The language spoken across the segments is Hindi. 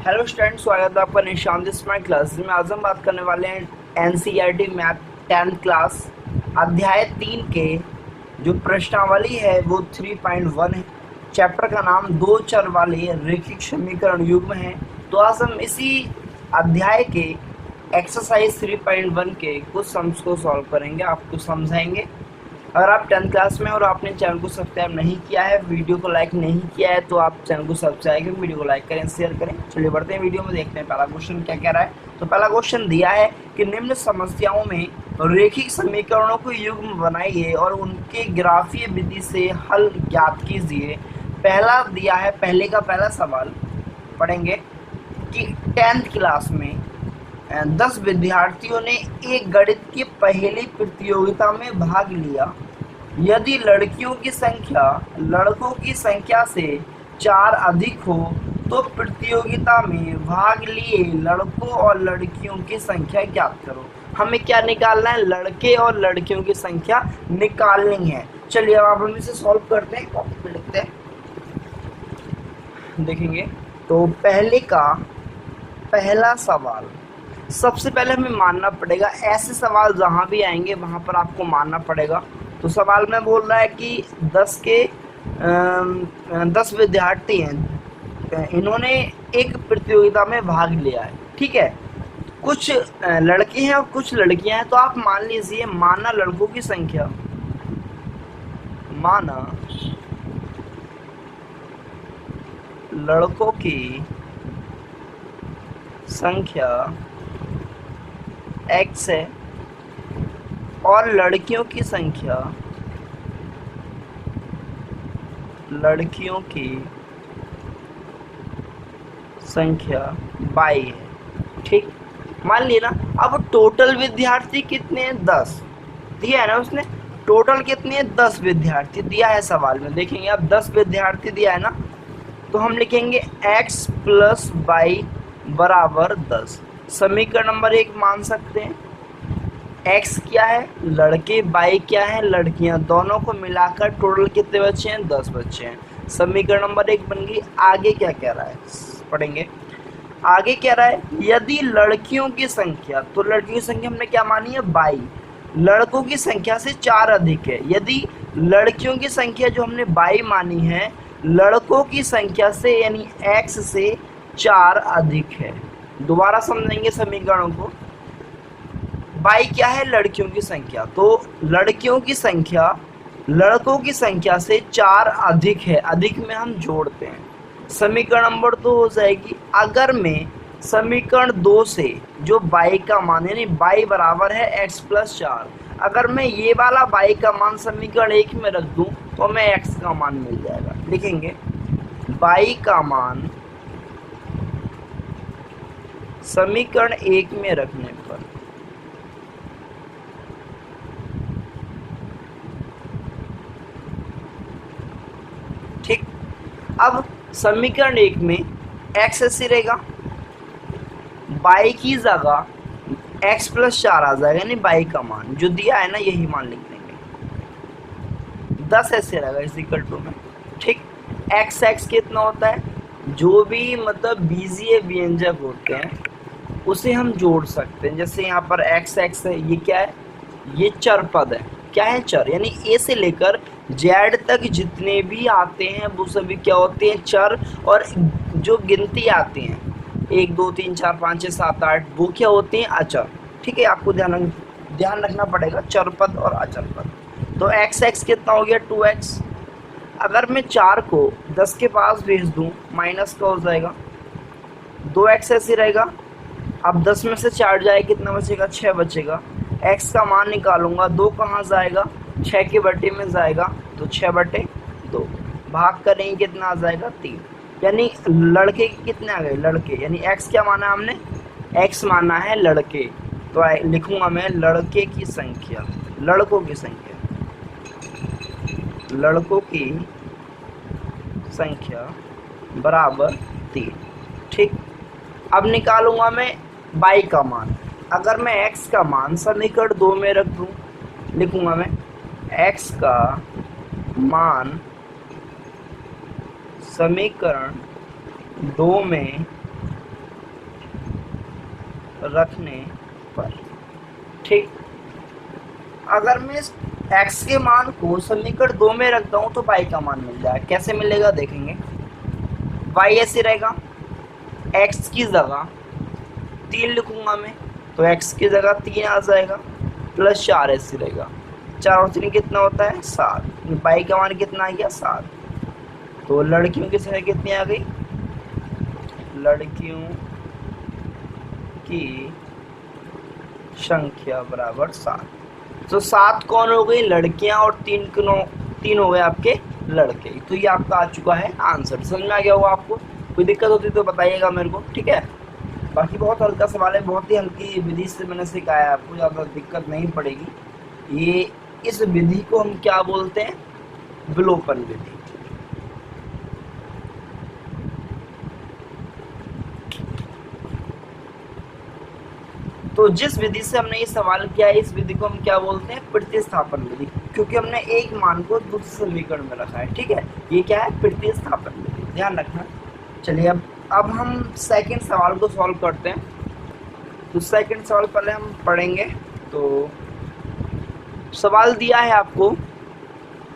हेलो स्टूडेंट, स्वागत है आपका निशान स्मार्ट क्लास में। आज हम बात करने वाले हैं एनसीईआरटी मैथ 10th क्लास अध्याय 3 के जो प्रश्नावली है वो 3.1 है। चैप्टर का नाम दो चर वाले रैखिक समीकरण युग्म है। तो आज हम इसी अध्याय के एक्सरसाइज 3.1 के कुछ सम्स को सॉल्व करेंगे, आपको समझाएंगे। अगर आप 10th क्लास में और आपने चैनल को सब्सक्राइब नहीं किया है, वीडियो को लाइक नहीं किया है, तो आप चैनल को सब्सक्राइब करें, वीडियो को लाइक करें, शेयर करें। चलिए बढ़ते हैं वीडियो में, देखते हैं पहला क्वेश्चन क्या कह रहा है। तो पहला क्वेश्चन दिया है कि निम्न समस्याओं में रैखिक समीकरणों को युग्म बनाइए और उनके ग्राफीय विधि से हल ज्ञात कीजिए। पहला दिया है, पहले का पहला सवाल पढ़ेंगे कि 10th क्लास में 10 विद्यार्थियों ने एक गणित की पहेली प्रतियोगिता में भाग लिया। यदि लड़कियों की संख्या लड़कों की संख्या से 4 अधिक हो तो प्रतियोगिता में भाग लिए लड़कों और लड़कियों की संख्या ज्ञात करो। हमें क्या निकालना है? लड़के और लड़कियों की संख्या निकालनी है। चलिए अब हम इसे सॉल्व करते हैं, कॉपी पे लिखते हैं, देखेंगे। तो पहले का पहला सवाल, सबसे पहले हमें मानना पड़ेगा, ऐसे सवाल जहाँ भी आएंगे वहाँ पर आपको मानना पड़ेगा। तो सवाल में बोल रहा है कि 10 विद्यार्थी हैं, इन्होंने एक प्रतियोगिता में भाग लिया है, ठीक है। कुछ लड़के हैं और कुछ लड़कियां हैं। तो आप मान लीजिए, माना लड़कों की संख्या, माना लड़कों की संख्या x है और लड़कियों की संख्या y है, ठीक। मान लिया ना। अब टोटल विद्यार्थी कितने हैं? 10 दिया है ना उसने। टोटल कितने हैं? 10 विद्यार्थी दिया है सवाल में। देखेंगे अब 10 विद्यार्थी दिया है ना, तो हम लिखेंगे x + y बराबर 10। समीकरण नंबर 1 मान सकते हैं। x क्या है? लड़के, y क्या है? लड़कियां। दोनों को मिलाकर टोटल कितने बच्चे हैं? 10 बच्चे हैं। समीकरण नंबर 1 बन गई। आगे क्या कह रहा है पढ़ेंगे। आगे कह रहा है यदि लड़कियों की संख्या, तो लड़कियों की संख्या हमने क्या मानी है? y। लड़कों की संख्या से 4 अधिक है। यदि लड़कियों की संख्या जो हमने y मानी है लड़कों की संख्या से यानी x से 4 अधिक है। दोबारा समझेंगे समीकरणों को। y क्या है? लड़कियों की संख्या। तो लड़कियों की संख्या लड़कों की संख्या से 4 अधिक है। अधिक में हम जोड़ते हैं, समीकरण नंबर 2 हो जाएगी। अगर मैं समीकरण 2 से जो y का मान यानी y बराबर है x + 4, अगर मैं ये वाला y का मान समीकरण 1 में रख दूं तो हमें x का मान मिल जाएगा। लिखेंगे y का मान समीकरण 1 में रखने पर ठीक। अब समीकरण 1 में x ऐसे रहेगा, y की जगह x + 4 आ जाएगा, यानी y का मान जो दिया है ना यही मान लिख देंगे। 10 ऐसे रहेगा = में, ठीक। x कितना होता है? जो भी मतलब बीजीय व्यंजक होते हैं उसे हम जोड़ सकते हैं। जैसे यहाँ पर x है, ये क्या है? ये चर पद है। क्या है? चर। यानी a से लेकर z तक जितने भी आते हैं वो सभी क्या होते हैं? चर। और जो गिनती आती हैं 1 2 3 4 5 6 7 8 वो क्या होते हैं? अचर। ठीक है, आपको ध्यान रखना पड़ेगा, चर पद और अचर पद। तो x कितना हो गया? 2x। अगर मैं 4 को 10 के पास भेज दूं माइनस का हो जाएगा, 2x ऐसे रहेगा। अब 10 में से 4 जाए कितना बचेगा? 6 बचेगा। x का मान निकालूंगा, 2 कहाँ जाएगा? 6 के बटे में जाएगा, तो 6/2। भाग करेंगे कितना आ जाएगा? 3। यानी लड़के कितने आ गए? लड़के। यानी x क्या माना हमने? x माना है लड़के। तो लिखूंगा मैं लड़के की संख्या, लड़कों की संख्या, लड़कों की संख्या बराबर 3, ठीक। अब निकालूंगा मैं y का मान। अगर मैं x का मान समीकरण 2 में रख दूं, लिखूंगा मैं x का मान समीकरण 2 में रखने पर। ठीक, अगर मैं x के मान को समीकरण 2 में रखता हूँ तो y का मान मिल जाएगा। कैसे मिलेगा देखेंगे। y ऐसे रहेगा, x की जगह 3 लिखूंगा मैं, तो x की जगह 3 आ जाएगा, प्लस 4 ऐसे रहेगा। 4 और 3 कितना होता है 7। y का मान कितना आ गया 7। तो लड़कियों की संख्या कितनी आ गई, लड़कियों की संख्या बराबर 7। तो 7 कौन हो गई, लड़कियां, और 3 हो गए आपके लड़के। तो ये आपका आ चुका है आंसर। समझ में आ गया होगा आपको। कोई दिक्कत होती तो बताइएगा मेरे को, ठीक है। बाकी बहुत हल्का सवाल है, बहुत ही हल्की विधि से मैंने सिखाया है आपको, ज़्यादा दिक्कत नहीं पड़ेगी। ये इस विधि को हम क्या बोलते हैं, विलोपन विधि। तो जिस विधि से हमने ये सवाल किया है, इस विधि को हम क्या बोलते हैं, प्रतिस्थापन विधि, क्योंकि हमने एक मान को दूसरे समीकरण में रखा है। ठीक है, ये क्या है, प्रतिस्थापन विधि, ध्यान रखना। चलिए अब हम सेकंड सवाल को सॉल्व करते हैं। तो सेकंड सवाल पहले हम पढ़ेंगे। तो सवाल दिया है आपको,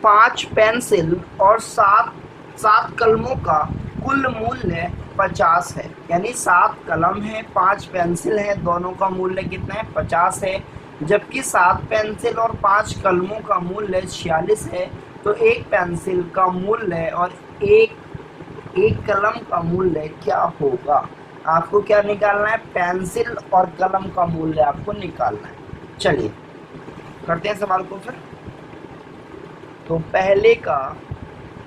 5 पेंसिल और 7 कलमों का कुल मूल्य 50 है। यानी 7 कलम है, 5 पेंसिल है, दोनों का मूल्य कितना है 50 है। जबकि 7 पेंसिल और 5 कलमों का मूल्य 46 है। तो एक पेंसिल का मूल्य और एक कलम का मूल्य क्या होगा। आपको क्या निकालना है, पेंसिल और कलम का मूल्य आपको निकालना है। चलिए करते हैं सवाल को फिर। तो पहले का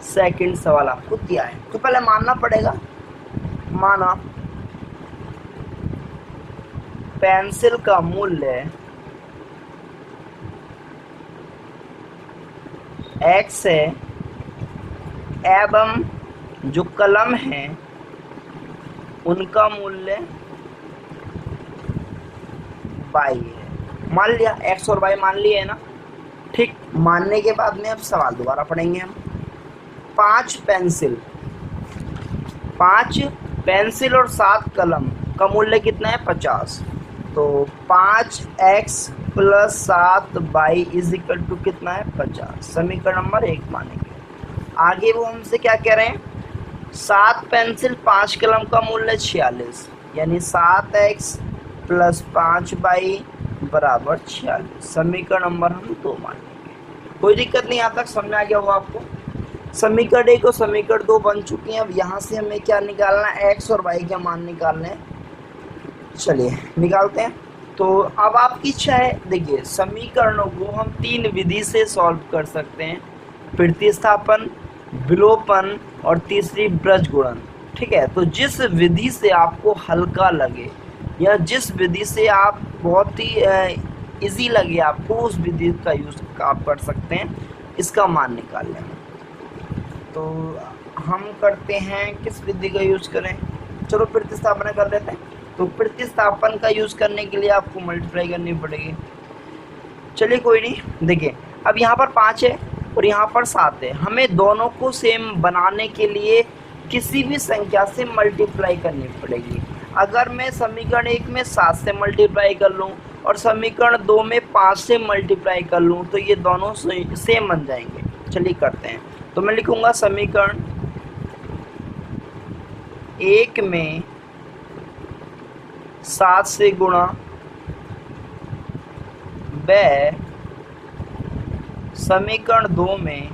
सेकंड सवाल आपको दिया है, तो पहले मानना पड़ेगा। माना पेंसिल का मूल्य x है एवं जो कलम है उनका मूल्य y है। मान लिया x और y मान लिए है ना। ठीक, मानने के बाद में अब सवाल दोबारा पढ़ेंगे हम। 5 पेंसिल और 7 कलम का मूल्य कितना है 50। तो 5x plus 7y is equal to कितना है 50। समीकरण नंबर 1 मानेंगे। आगे वो हमसे क्या कह रहे हैं, 7 पेंसिल 5 कलम का मूल्य 46, यानी 7x प्लस 5y बराबर 46। समीकरण नंबर हम 2 मानेंगे। कोई दिक्कत नहीं, यहाँ तक समझ आ गया होगा आपको। समीकरण 1 और समीकरण 2 बन चुकी हैं। अब यहाँ से हमें क्या निकालना है, x और y के मान निकालने हैं। चलिए निकालते हैं। तो अब आपकी इच्छा है, देखिए समीकरणों को हम 3 विधि से सॉल्व कर सकते हैं, प्रतिस्थापन, विलोपन और तीसरी ब्रज गुणन। ठीक है, तो जिस विधि से आपको हल्का लगे या जिस विधि से आप बहुत ही इजी लगे आपको, उस विधि का यूज़ आप कर सकते हैं इसका मान निकालने में। तो हम करते हैं, किस विधि का यूज़ करें, चलो प्रतिस्थापन कर लेते हैं। तो प्रतिस्थापन का यूज़ करने के लिए आपको मल्टीप्लाई करनी पड़ेगी। चलिए कोई नहीं, देखिए अब यहाँ पर 5 है और यहाँ पर 7 है। हमें दोनों को सेम बनाने के लिए किसी भी संख्या से मल्टीप्लाई करनी पड़ेगी। अगर मैं समीकरण 1 में 7 से मल्टीप्लाई कर लूँ और समीकरण 2 में 5 से मल्टीप्लाई कर लूँ तो ये दोनों सेम बन जाएंगे। चलिए करते हैं। तो मैं लिखूँगा समीकरण 1 में 7 से गुणा व समीकरण 2 में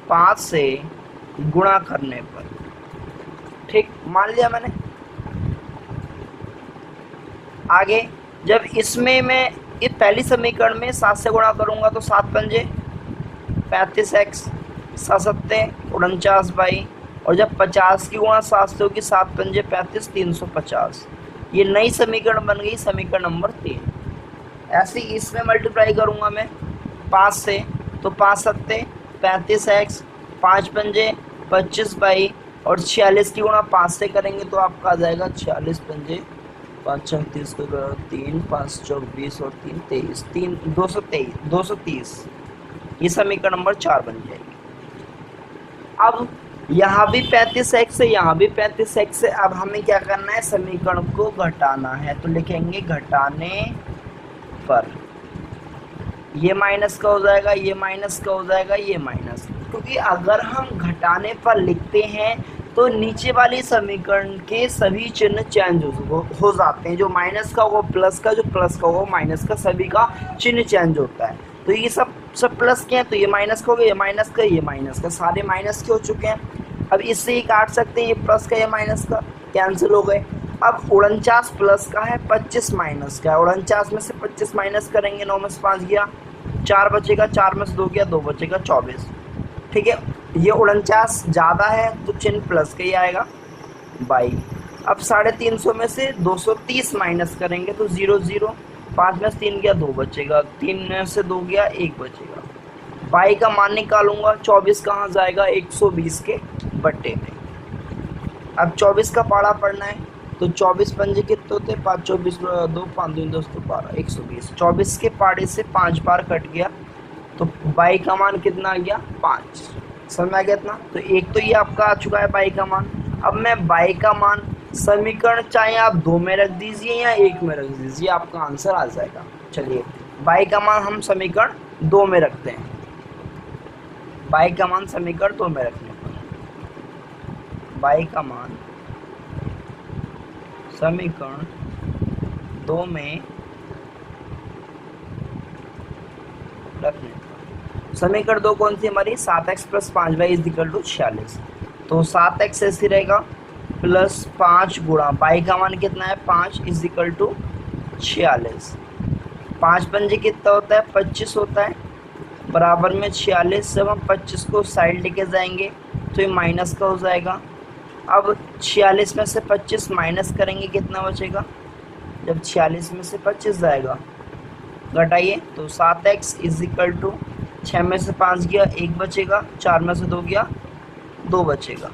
5 से गुणा करने पर। ठीक, मान लिया मैंने। आगे जब इसमें मैं ये पहली समीकरण में 7 से गुणा करूंगा तो 7 पंजे 35x, 7 सत्ते 49y, और जब 50 की गुणा 7 से होगी 7 पंजे 35, 350। ये नई समीकरण बन गई, समीकरण नंबर 3। ऐसे ही इसमें मल्टीप्लाई करूंगा मैं 5 से, तो 5 सत्ते 35x, 5 पंजे 25y, और 46 की गुणा 5 से करेंगे तो आपका आ जाएगा 46 पंजे 5 36 को 3, 5 24 और 3 23, 230। ये समीकरण नंबर 4 बन जाएगी। अब यहाँ भी 35x है, यहाँ भी 35x है। अब हमें क्या करना है, समीकरण को घटाना है, तो लिखेंगे घटाने पर ये माइनस का हो जाएगा, ये माइनस का हो जाएगा, ये माइनस, क्योंकि अगर हम घटाने पर लिखते हैं तो नीचे वाली समीकरण के सभी चिन्ह चेंज हो जाते हैं। जो माइनस का होगा प्लस का, जो प्लस का होगा माइनस का, सभी का चिन्ह चेंज होता है। तो ये सब प्लस के हैं, तो ये माइनस का हो गया, ये माइनस का, ये माइनस का, सारे माइनस के हो चुके हैं। अब इससे ही काट सकते हैं, ये प्लस का, ये माइनस का, कैंसिल हो गए। अब 49 प्लस का है, 25 माइनस का है। 49 में से 25 माइनस करेंगे, 9 में से 5 गया, 4 बचेगा, 4 में से 2 गया, 2 बचेगा, 24। ठीक है, ये 49 ज़्यादा है तो चिन्ह प्लस का ही आएगा, 22। अब 350 में से 230 माइनस करेंगे तो 0 0, 5 में से 3 गया, 2 बचेगा, 3 में से 2 गया, 1 बचेगा। 22 का मान निकालूंगा, 24 कहाँ जाएगा, 120 के बट्टे में। अब 24 का पाड़ा पढ़ना है, तो 24 पंजे कितने होते हैं, 5 24 2 5 2 2 12, 120। 24 के पाड़े से 5 बार कट गया, तो 22 का मान कितना आ गया, 5। समझ में आ गया इतना। तो एक तो ये आपका आ चुका है 22 का मान। अब मैं 22 का मान समीकरण चाहे आप 2 में रख दीजिए या 1 में रख दीजिए, आपका आंसर आ जाएगा। चलिए 22 का मान हम समीकरण 2 में रखते हैं। 22 का मान समीकरण 2 में रखने पर 22 का मान समीकरण 2 में रखने पर, समीकरण 2 कौन सी हमारी, 7x + 5y = 46। तो 7x ऐसे रहेगा प्लस 5 गुणा 22 का मान कितना है, 5 = 46। 5 पंजे कितना होता है, 25 होता है, बराबर में 46। जब हम 25 को साइड लेके जाएंगे तो ये माइनस का हो जाएगा। अब 46 में से 25 माइनस करेंगे, कितना बचेगा, जब 46 में से 25 जाएगा, घटाइए, तो 7x = 6 में से 5 गया, 1 बचेगा, 4 में से 2 गया, 2 बचेगा,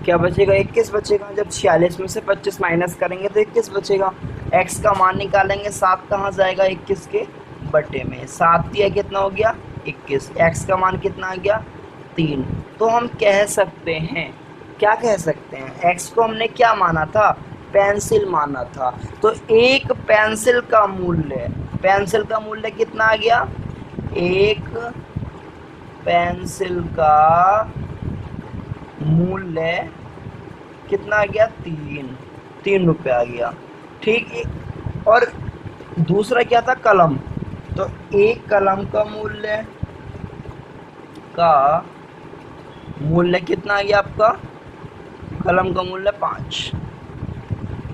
क्या बचेगा, 21 बचेगा। जब 46 में से 25 माइनस करेंगे तो 21 बचेगा। x का मान निकालेंगे, 7 कहाँ जाएगा, 21 के बटे में, 7 दिया कितना हो गया, 21। x का मान कितना आ गया, 3। तो हम कह सकते हैं, क्या कह सकते हैं, x को हमने क्या माना था, पेंसिल माना था। तो एक पेंसिल का मूल्य कितना आ गया, एक पेंसिल का मूल्य कितना आ गया, 3 रुपये आ गया। ठीक, और दूसरा क्या था, कलम। तो एक कलम का मूल्य कितना आ गया आपका, कलम का मूल्य 5।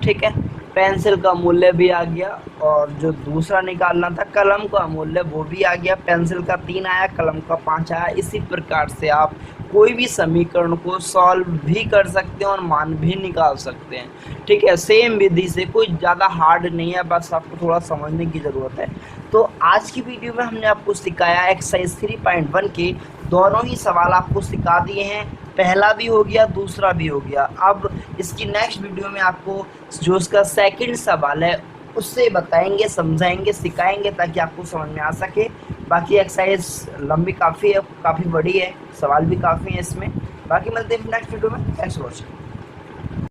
ठीक है, पेंसिल का मूल्य भी आ गया, और जो दूसरा निकालना था कलम का मूल्य वो भी आ गया। पेंसिल का 3 आया, कलम का 5 आया। इसी प्रकार से आप कोई भी समीकरण को सॉल्व भी कर सकते हैं और मान भी निकाल सकते हैं। ठीक है, सेम विधि से, कोई ज़्यादा हार्ड नहीं है, बस आपको थोड़ा समझने की ज़रूरत है। तो आज की वीडियो में हमने आपको सिखाया एक्सरसाइज 3.1 के दोनों ही सवाल आपको सिखा दिए हैं, पहला भी हो गया, दूसरा भी हो गया। अब इसकी नेक्स्ट वीडियो में आपको जो उसका सेकंड सवाल है उससे बताएंगे, समझाएंगे, सिखाएंगे, ताकि आपको समझ में आ सके। बाकी एक्सरसाइज लंबी काफ़ी है, काफ़ी बड़ी है, सवाल भी काफ़ी है इसमें। बाकी मिलते हैं नेक्स्ट वीडियो में। Thanks for watching.